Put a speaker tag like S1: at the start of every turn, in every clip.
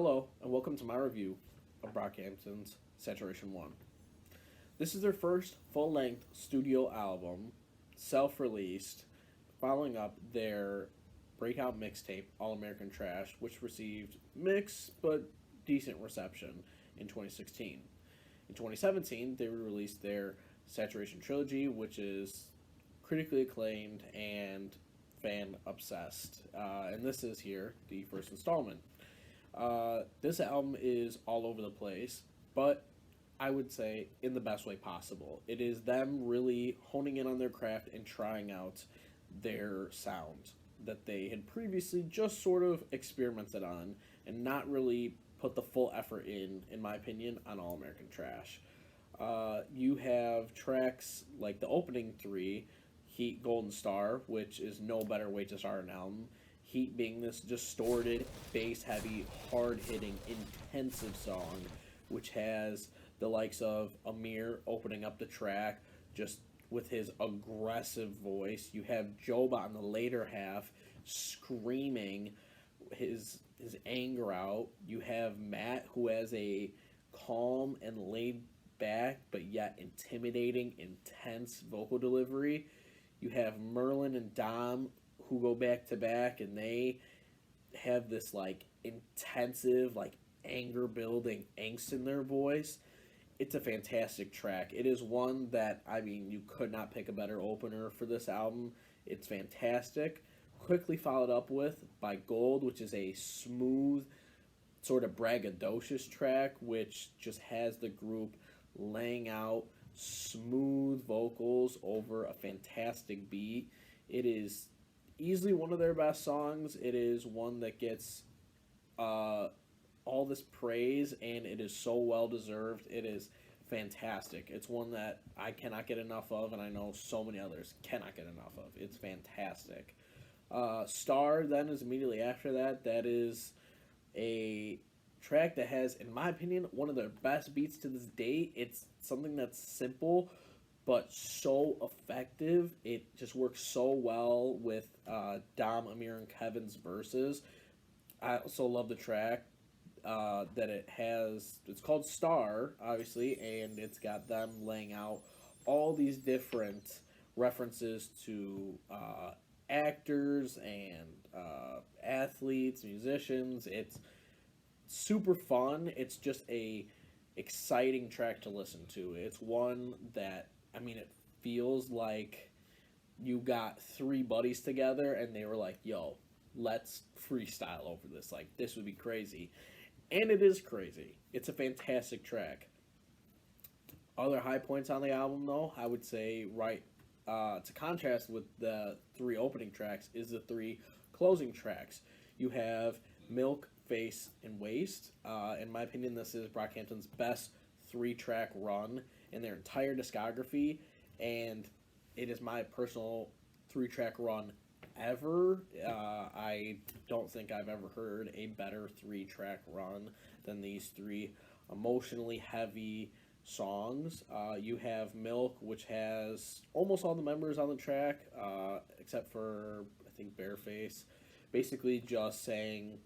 S1: Hello, and welcome to my review of Brockhampton's Saturation 1. This is their first full length studio album, self released, following up their breakout mixtape, All American Trash, which received mixed but decent reception in 2016. In 2017, they released their Saturation Trilogy, which is critically acclaimed and fan obsessed. And this is here, the first installment. This album is all over the place, but I would say in the best way possible. It is them really honing in on their craft and trying out their sound that they had previously just sort of experimented on and not really put the full effort in my opinion, on All American Trash. You have tracks like the opening three, Heat, Golden Star, which is no better way to start an album. Heat being this distorted, bass heavy, hard hitting, intensive song, which has the likes of Amir opening up the track just with his aggressive voice. You have Joba on the later half screaming his anger out. You have Matt who has a calm and laid back but yet intimidating, intense vocal delivery. You have Merlin and Dom who go back to back and they have this like intensive, like anger building angst in their voice. It's a fantastic track. It is one that, I mean, you could not pick a better opener for this album. It's fantastic. Quickly followed up with by Gold, which is a smooth, sort of braggadocious track, which just has the group laying out smooth vocals over a fantastic beat. It is easily one of their best songs. It is one that gets all this praise, and it is so well deserved. It is fantastic. It's one that I cannot get enough of, and I know so many others cannot get enough of. It's fantastic. Star then is immediately after that. That is a track that has, in my opinion, one of the best beats to this day. It's something that's simple but so effective. It just works so well with Dom, Amir, and Kevin's verses. I also love the track that it has. It's called Star, obviously, and it's got them laying out all these different references to actors and athletes, musicians. It's super fun. It's just a exciting track to listen to. It's one that, I mean, it feels like you got three buddies together and they were like, yo, let's freestyle over this. Like, this would be crazy. And it is crazy. It's a fantastic track. Other high points on the album, though, I would say, right, to contrast with the three opening tracks, is the three closing tracks. You have Milk, Face, and Waste. In my opinion, this is Brockhampton's best three-track run in their entire discography, and it is my personal three-track run ever. I don't think I've ever heard a better three-track run than these three emotionally heavy songs. You have Milk, which has almost all the members on the track, except for, I think, Bareface, basically just saying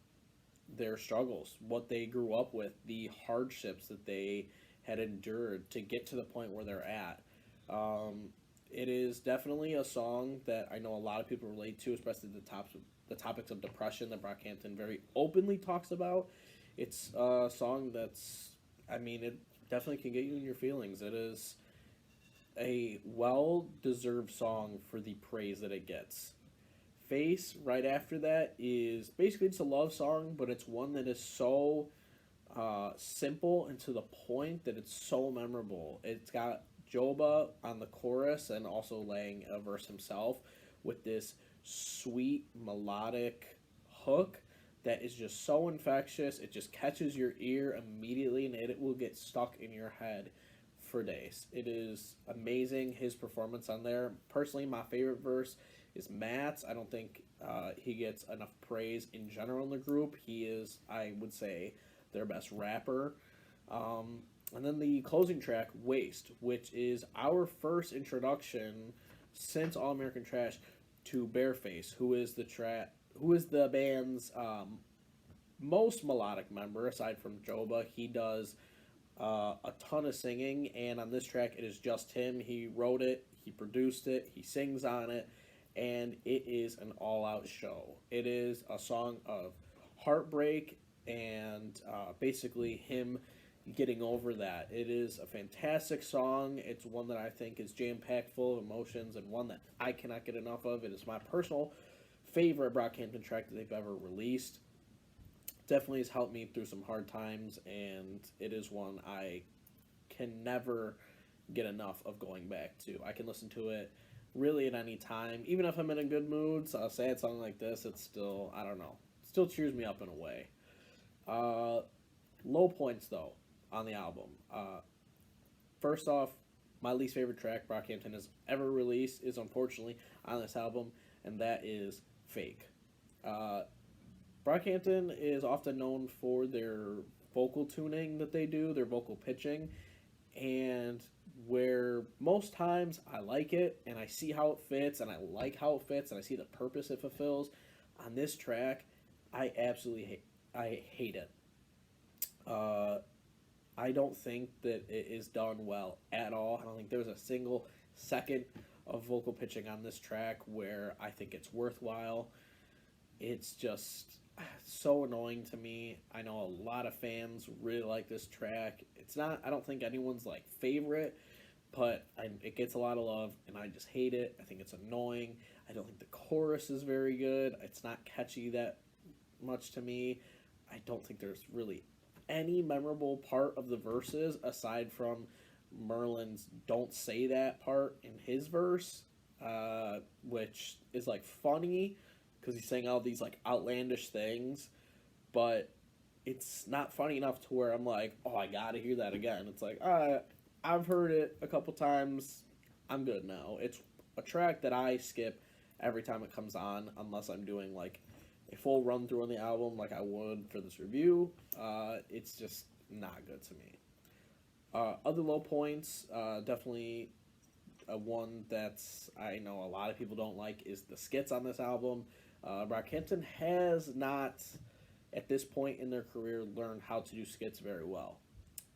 S1: their struggles, what they grew up with, the hardships that they had endured to get to the point where they're at. It is definitely a song that I know a lot of people relate to, especially the topics of depression that Brockhampton very openly talks about. It's a song that's, I mean, it definitely can get you in your feelings. It is a well-deserved song for the praise that it gets. Face, right after that, is basically it's a love song, but it's one that is so simple and to the point that it's so memorable. It's got Joba on the chorus and also laying a verse himself with this sweet melodic hook that is just so infectious. It just catches your ear immediately and it will get stuck in your head for days. It is amazing, his performance on there. Personally, my favorite verse is Matt's. I don't think he gets enough praise in general in the group. He is, I would say, their best rapper. And then the closing track, Waste, which is our first introduction since All American Trash to Bareface, who is the band's most melodic member aside from Joba. He does a ton of singing, and on this track, it is just him. He wrote it, he produced it, he sings on it, and it is an all out show. It is a song of heartbreak and basically him getting over that. It is a fantastic song. It's one that I think is jam packed full of emotions and one that I cannot get enough of. It is my personal favorite Brockhampton track that they've ever released. Definitely has helped me through some hard times, and it is one I can never get enough of going back to. I can listen to it really at any time, even if I'm in a good mood. So a sad song like this, it's still, I don't know, still cheers me up in a way. Uh, Low points though on the album. First off, my least favorite track Brockhampton has ever released is unfortunately on this album, and that is "Fake." Uh, Brockhampton is often known for their vocal tuning that they do, their vocal pitching, and where most times I like it and I see how it fits and I like how it fits and I see the purpose it fulfills. On this track, I absolutely hate it. Uh, I don't think that it is done well at all. I don't think there's a single second of vocal pitching on this track where I think it's worthwhile. It's just so annoying to me. I know a lot of fans really like this track. It's not, I don't think anyone's like favorite, but it gets a lot of love, and I just hate it. I think it's annoying. I don't think the chorus is very good. It's not catchy that much to me. I don't think there's really any memorable part of the verses aside from Merlin's "Don't Say That" part in his verse, which is like funny because he's saying all these like outlandish things, but it's not funny enough to where I'm like, oh, I gotta hear that again. It's like, I've heard it a couple times. I'm good now. It's a track that I skip every time it comes on, unless I'm doing like a full run through on the album, like I would for this review. It's just not good to me. Other low points, definitely one that's I know a lot of people don't like is the skits on this album. Brockhampton has not, at this point in their career, learned how to do skits very well.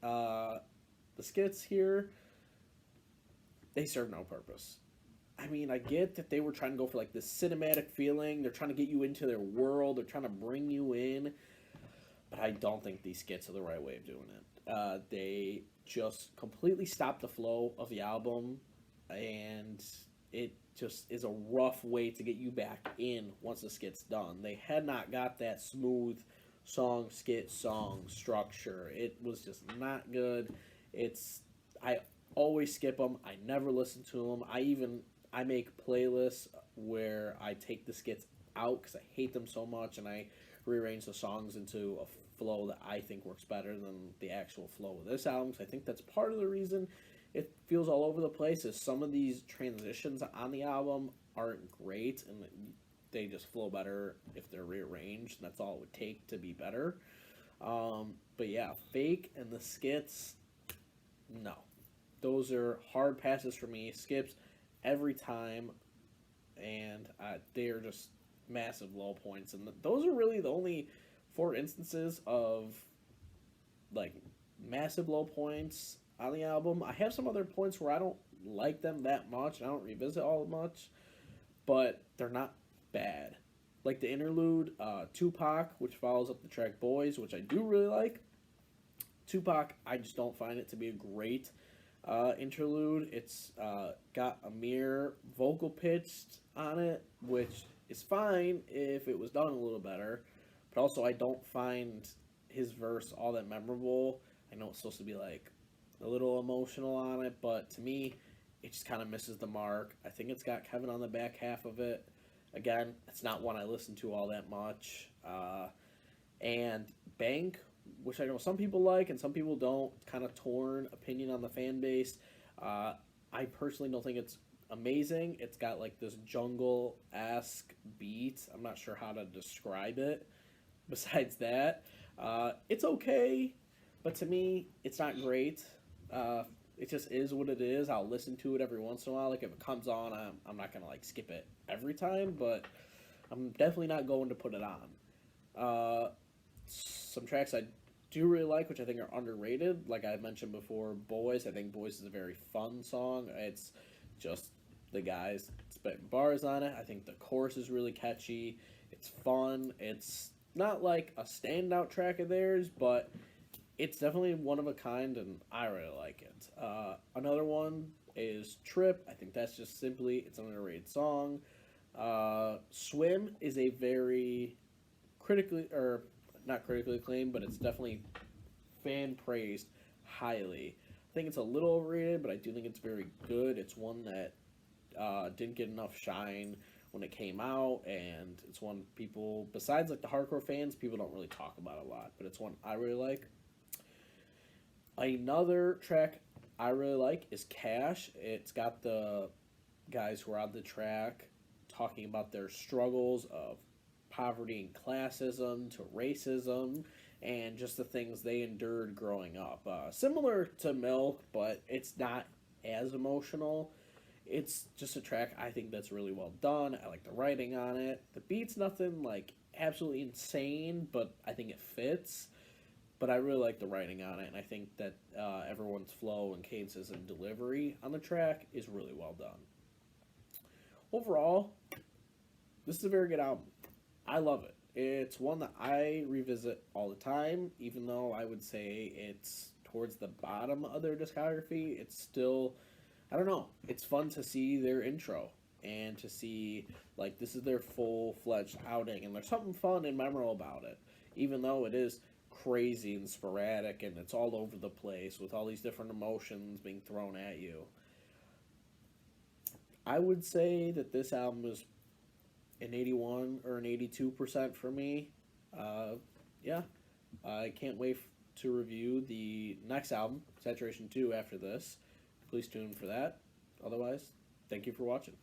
S1: The skits here, they serve no purpose. I mean, I get that they were trying to go for like this cinematic feeling. They're trying to get you into their world. They're trying to bring you in. But I don't think these skits are the right way of doing it. They just completely stop the flow of the album, and it just is a rough way to get you back in once the skit's done. They had not got that smooth song, skit, song structure. It was just not good. I always skip them. I never listen to them. I make playlists where I take the skits out because I hate them so much, and I rearrange the songs into a flow that I think works better than the actual flow of this album. So I think that's part of the reason it feels all over the place. Is some of these transitions on the album aren't great, and they just flow better if they're rearranged. And that's all it would take to be better. But yeah, Fake and the skits, no. Those are hard passes for me. Skips every time, and they are just massive low points. And those are really the only 4 instances of like massive low points on the album. I have some other points where I don't like them that much, and I don't revisit all that much, but they're not bad. Like the interlude, Tupac, which follows up the track Boys, which I do really like. Tupac, I just don't find it to be a great interlude. It's got a mere vocal pitched on it, which is fine if it was done a little better. But also, I don't find his verse all that memorable. I know it's supposed to be like a little emotional on it, but to me, it just kind of misses the mark. I think it's got Kevin on the back half of it. Again, it's not one I listen to all that much. And Bank, which I know some people like and some people don't, kind of torn opinion on the fan base. I personally don't think it's amazing. It's got like this jungle-esque beat. I'm not sure how to describe it. Besides that, it's okay, but to me, it's not great. It just is what it is. I'll listen to it every once in a while. Like if it comes on, I'm not gonna like skip it every time, but I'm definitely not going to put it on. some tracks I do really like, which I think are underrated. Like I mentioned before, Boys. I think Boys is a very fun song. It's just the guys spitting bars on it. I think the chorus is really catchy. It's fun. It's not like a standout track of theirs, but it's definitely one of a kind, and I really like it. Another one is Trip. I think that's just simply it's an underrated song. Swim is a very critically or not critically acclaimed, but it's definitely fan praised highly. I think it's a little overrated, but I do think it's very good. It's one that didn't get enough shine when it came out, and it's one people, besides like the hardcore fans, people don't really talk about a lot. But it's one I really like. Another track I really like is Cash. It's got the guys who are on the track talking about their struggles of poverty and classism to racism and just the things they endured growing up. Similar to Milk, but it's not as emotional. It's just a track I think that's really well done. I like the writing on it. The beat's nothing like absolutely insane, but I think it fits. But I really like the writing on it, and I think that everyone's flow and cadences and delivery on the track is really well done. Overall, this is a very good album. I love it. It's one that I revisit all the time, even though I would say it's towards the bottom of their discography. It's still, I don't know, it's fun to see their intro and to see, like, this is their full-fledged outing, and there's something fun and memorable about it, even though it is crazy and sporadic and it's all over the place with all these different emotions being thrown at you. I would say that this album is an 81 or an 82% for me. Yeah, I can't wait to review the next album, Saturation 2, after this. Please tune in for that. Otherwise, thank you for watching.